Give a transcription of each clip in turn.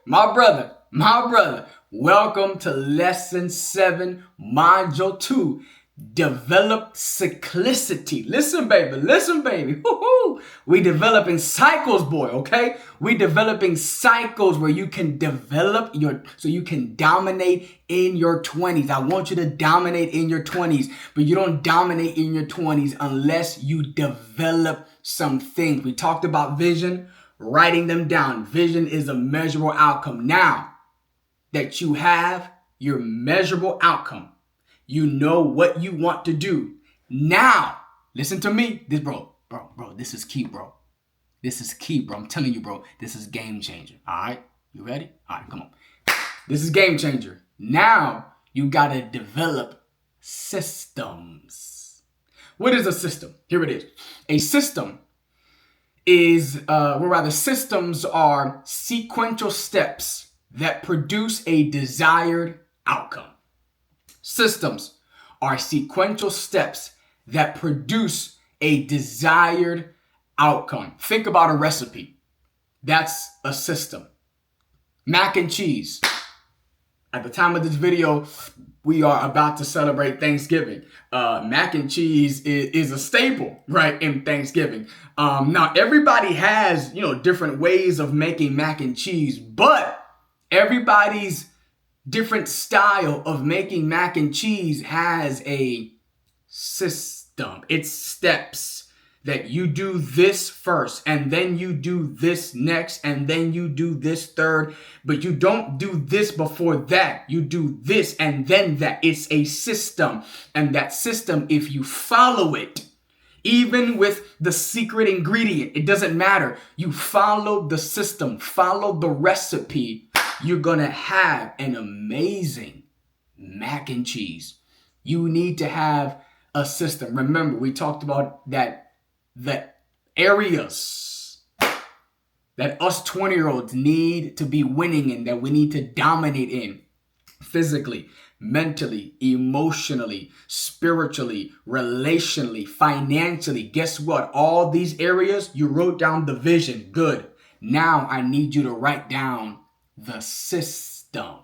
my brother, welcome to lesson 7, module 2, develop cyclicity. Listen, baby. Woo-hoo. We developing cycles, boy, okay? We developing cycles where you can develop so you can dominate in your 20s. I want you to dominate in your 20s, but you don't dominate in your 20s unless you develop some things. We talked about vision, writing them down. Vision is a measurable outcome. Now that you have your measurable outcome, you know what you want to do. Now, listen to me. This, bro, this is key, bro. This is key, bro. I'm telling you, bro, this is game changer. All right? You ready? All right, come on. This is game changer. Now, you got to develop systems. What is a system? Here it is. A system systems are sequential steps that produce a desired outcome. Systems are sequential steps that produce a desired outcome. Think about a recipe. That's a system. Mac and cheese. At the time of this video, we are about to celebrate Thanksgiving. Mac and cheese is a staple, right, in Thanksgiving. Now, everybody has, different ways of making mac and cheese, but everybody's different style of making mac and cheese has a system. It's steps that you do this first, and then you do this next, and then you do this third, but you don't do this before that. You do this and then that. It's a system, and that system, if you follow it, even with the secret ingredient, it doesn't matter. You follow the system, follow the recipe, you're going to have an amazing mac and cheese. You need to have a system. Remember, we talked about that the areas that us 20-year-olds need to be winning in, that we need to dominate in: physically, mentally, emotionally, spiritually, relationally, financially. Guess what? All these areas, you wrote down the vision. Good. Now I need you to write down the system.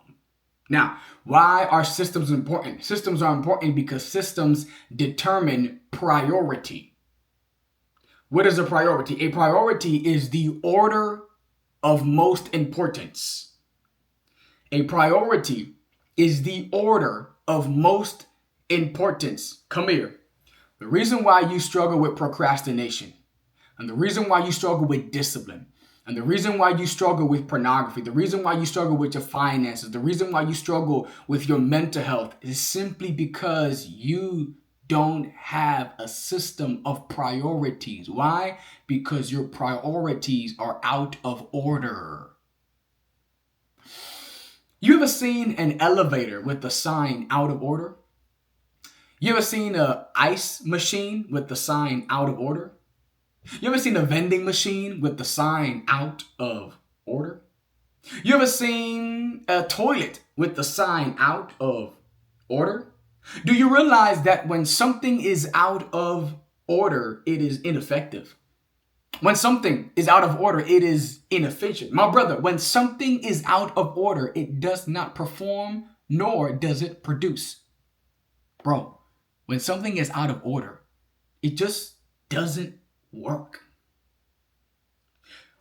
Now, why are systems important? Systems are important because systems determine priority. What is a priority? A priority is the order of most importance. A priority is the order of most importance. Come here. The reason why you struggle with procrastination, and the reason why you struggle with discipline, and the reason why you struggle with pornography, the reason why you struggle with your finances, the reason why you struggle with your mental health is simply because you don't have a system of priorities. Why? Because your priorities are out of order. You ever seen an elevator with the sign out of order? You ever seen an ice machine with the sign out of order? You ever seen a vending machine with the sign out of order? You ever seen a toilet with the sign out of order? Do you realize that when something is out of order, it is ineffective? When something is out of order, it is inefficient. My brother, when something is out of order, it does not perform, nor does it produce. Bro, when something is out of order, it just doesn't work.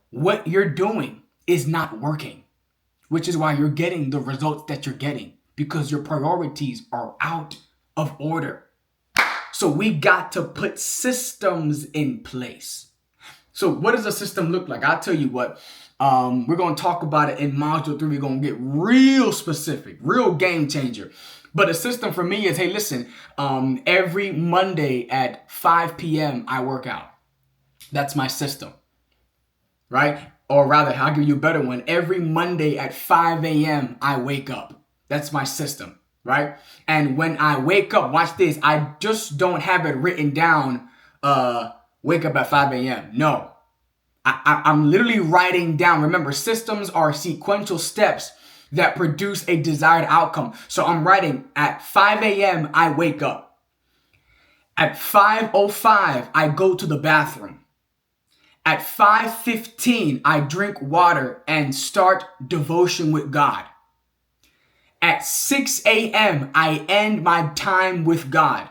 What you're doing is not working, which is why you're getting the results that you're getting, because your priorities are out of order. So we got to put systems in place. So what does a system look like? I'll tell you what. We're going to talk about it in module 3. We're going to get real specific, real game changer. But a system for me is, hey, listen, every Monday at 5 p.m. I work out. That's my system, right? Or rather, I'll give you a better one. Every Monday at 5 a.m. I wake up. That's my system, right? And when I wake up, watch this, I just don't have it written down, wake up at 5 a.m. No, I'm literally writing down. Remember, systems are sequential steps that produce a desired outcome. So I'm writing at 5 a.m. I wake up. At 5:05, I go to the bathroom. At 5:15, I drink water and start devotion with God. At 6 a.m., I end my time with God.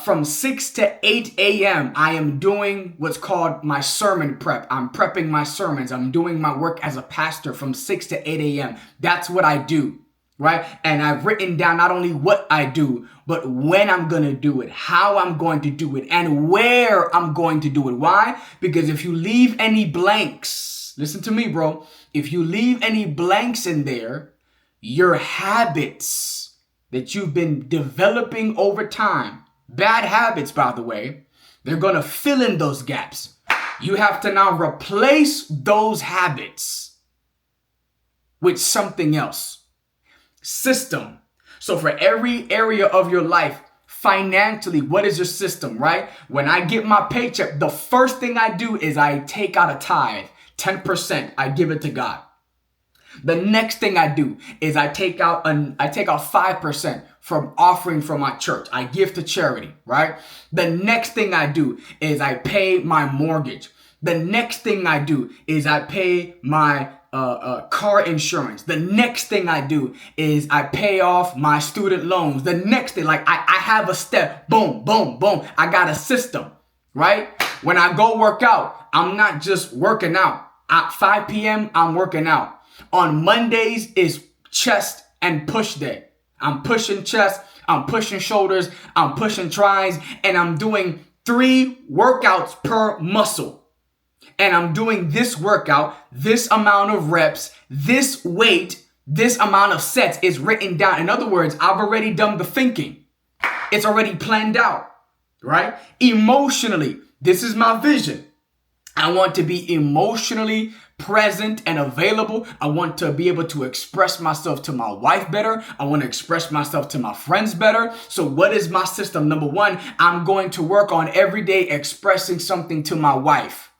From 6 to 8 a.m., I am doing what's called my sermon prep. I'm prepping my sermons. I'm doing my work as a pastor from 6 to 8 a.m. That's what I do, right? And I've written down not only what I do, but when I'm going to do it, how I'm going to do it, and where I'm going to do it. Why? Because if you leave any blanks, listen to me, bro. If you leave any blanks in there, your habits that you've been developing over time, bad habits, by the way, they're going to fill in those gaps. You have to now replace those habits with something else. System. So for every area of your life, financially, what is your system, right? When I get my paycheck, the first thing I do is I take out a tithe, 10%, I give it to God. The next thing I do is I take out 5% from offering from my church. I give to charity, right? The next thing I do is I pay my mortgage. The next thing I do is I pay my car insurance. The next thing I do is I pay off my student loans. The next thing, like I have a step, boom, boom, boom. I got a system, right? When I go work out, I'm not just working out. At 5 p.m., I'm working out. On Mondays is chest and push day. I'm pushing chest, I'm pushing shoulders, I'm pushing tries, and I'm doing 3 workouts per muscle. And I'm doing this workout, this amount of reps, this weight, this amount of sets is written down. In other words, I've already done the thinking. It's already planned out, right? Emotionally, this is my vision. I want to be emotionally present and available. I want to be able to express myself to my wife better. I want to express myself to my friends better. So what is my system? Number 1, I'm going to work on every day expressing something to my wife,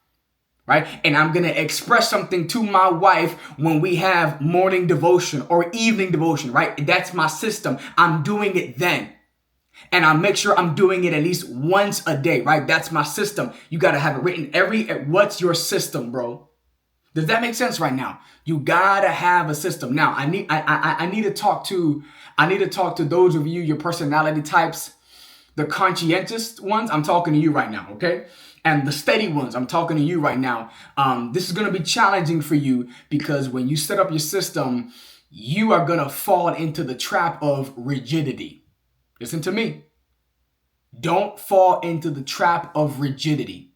right? And I'm going to express something to my wife when we have morning devotion or evening devotion, right? That's my system. I'm doing it then. And I make sure I'm doing it at least once a day, right? That's my system. You got to have it written what's your system, bro? Does that make sense right now? You got to have a system. Now, I need to talk to those of you, your personality types, the conscientious ones. I'm talking to you right now, okay? And the steady ones, I'm talking to you right now. This is going to be challenging for you because when you set up your system, you are going to fall into the trap of rigidity. Listen to me. Don't fall into the trap of rigidity.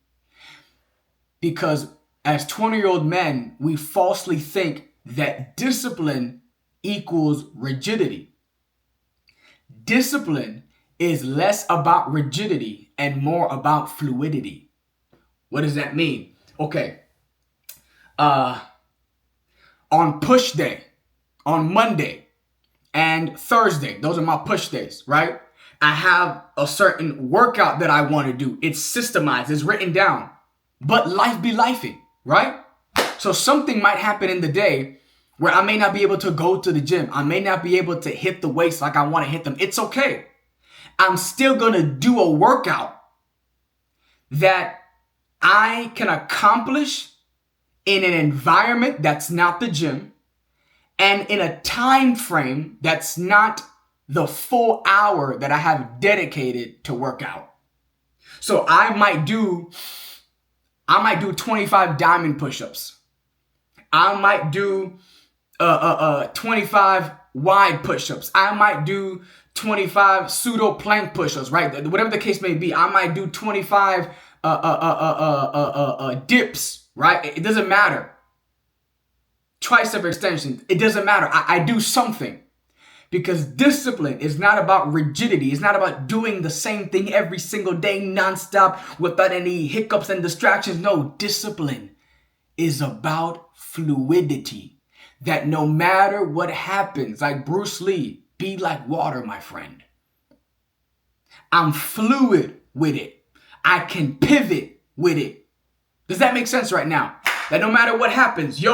Because as 20-year-old men, we falsely think that discipline equals rigidity. Discipline is less about rigidity and more about fluidity. What does that mean? Okay. On push day, on Monday, and Thursday, those are my push days, right? I have a certain workout that I want to do. It's systemized, it's written down. But life be lifing, right? So something might happen in the day where I may not be able to go to the gym. I may not be able to hit the weights like I want to hit them. It's okay. I'm still going to do a workout that I can accomplish in an environment that's not the gym, and in a time frame that's not the full hour that I have dedicated to work out. So I might do 25 diamond push-ups. I might do 25 wide push-ups. I might do 25 pseudo plank push-ups, right? Whatever the case may be. I might do 25 dips, right? It doesn't matter. Tricep extensions, it doesn't matter. I do something, because discipline is not about rigidity. It's not about doing the same thing every single day nonstop without any hiccups and distractions. No, discipline is about fluidity. That no matter what happens, like Bruce Lee, be like water, my friend. I'm fluid with it. I can pivot with it. Does that make sense right now? That no matter what happens,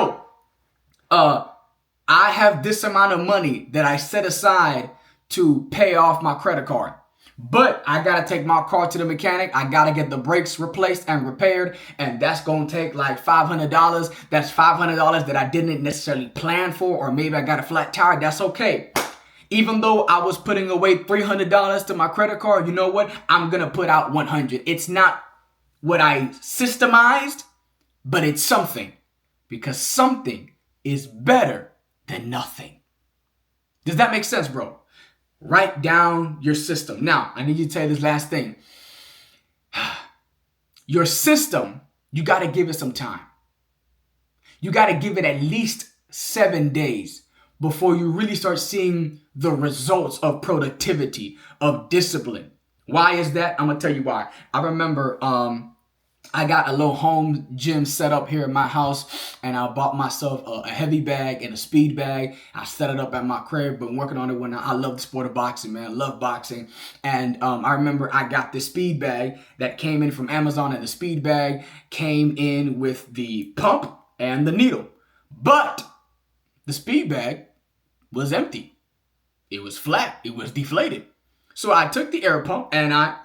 I have this amount of money that I set aside to pay off my credit card. But I got to take my car to the mechanic. I got to get the brakes replaced and repaired. And that's going to take like $500. That's $500 that I didn't necessarily plan for. Or maybe I got a flat tire. That's okay. Even though I was putting away $300 to my credit card, you know what? I'm going to put out $100. It's not what I systemized, but it's something. Because something is better than nothing. Does that make sense, bro? Write down your system. Now, I need you to tell you this last thing. Your system, you got to give it some time. You got to give it at least 7 days before you really start seeing the results of productivity, of discipline. Why is that? I'm going to tell you why. I remember I got a little home gym set up here at my house, and I bought myself a heavy bag and a speed bag. I set it up at my crib. Been working on it when I love the sport of boxing, man. I love boxing. And I remember I got this speed bag that came in from Amazon, and the speed bag came in with the pump and the needle. But the speed bag was empty. It was flat. It was deflated. So I took the air pump and I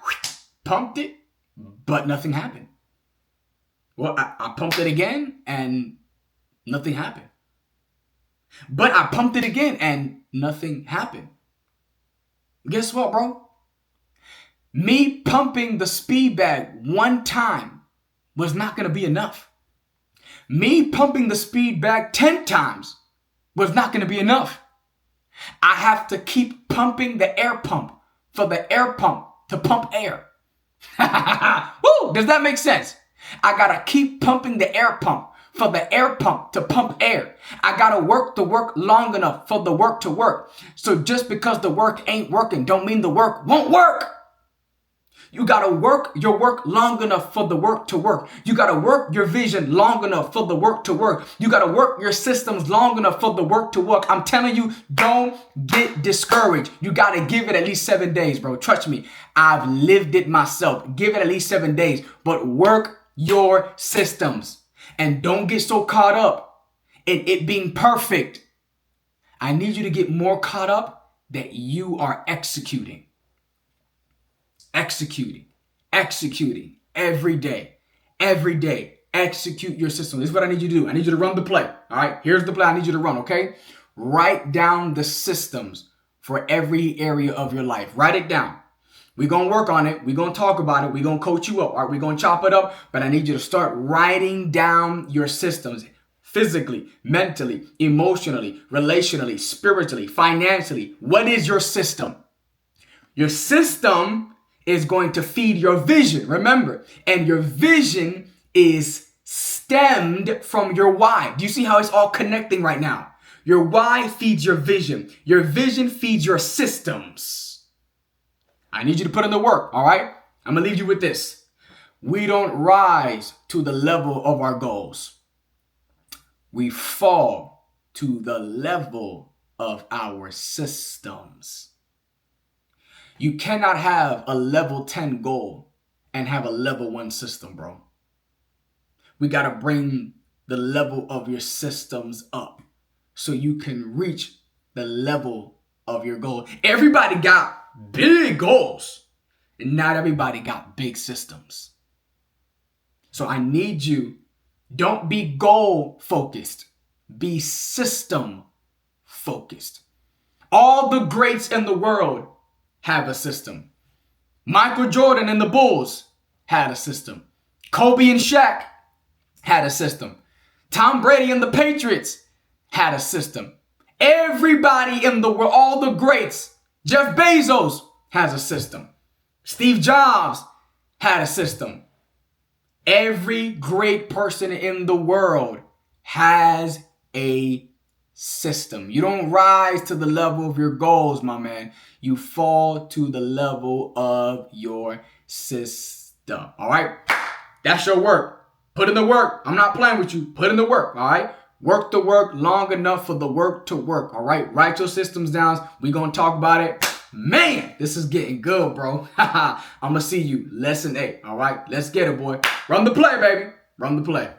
pumped it, but nothing happened. Well, I pumped it again and nothing happened. But I pumped it again and nothing happened. Guess what, bro? Me pumping the speed bag one time was not going to be enough. Me pumping the speed bag 10 times was not going to be enough. I have to keep pumping the air pump for the air pump to pump air. Woo! Does that make sense? I gotta keep pumping the air pump for the air pump to pump air. I gotta work the work long enough for the work to work. So just because the work ain't working don't mean the work won't work. You gotta work your work long enough for the work to work. You gotta work your vision long enough for the work to work. You gotta work your systems long enough for the work to work. I'm telling you, don't get discouraged. You gotta give it at least 7 days, bro. Trust me, I've lived it myself. Give it at least 7 days, but work your systems. And don't get so caught up in it being perfect. I need you to get more caught up that you are executing every day. Execute your system. This is what I need you to do. I need you to run the play. All right. Here's the play I need you to run. Okay. Write down the systems for every area of your life. Write it down. We're going to work on it. We're going to talk about it. We're going to coach you up. All right. We're going to chop it up. But I need you to start writing down your systems physically, mentally, emotionally, relationally, spiritually, financially. What is your system? Your system is going to feed your vision, remember, and your vision is stemmed from your why. Do you see how it's all connecting right now? Your why feeds your vision. Your vision feeds your systems. I need you to put in the work, all right? I'm going to leave you with this. We don't rise to the level of our goals. We fall to the level of our systems. You cannot have a level 10 goal and have a level 1 system, bro. We got to bring the level of your systems up so you can reach the level of your goal. Everybody got big goals, and not everybody got big systems. So I need you, don't be goal focused, be system focused. All the greats in the world have a system. Michael Jordan and the Bulls had a system. Kobe and Shaq had a system. Tom Brady and the Patriots had a system. Everybody in the world, all the greats, Jeff Bezos has a system. Steve Jobs had a system. Every great person in the world has a system. You don't rise to the level of your goals, my man. You fall to the level of your system. All right? That's your work. Put in the work. I'm not playing with you. Put in the work. All right? Work the work long enough for the work to work. All right? Write your systems down. We're going to talk about it. Man, this is getting good, bro. I'm going to see you. Lesson 8. All right? Let's get it, boy. Run the play, baby. Run the play.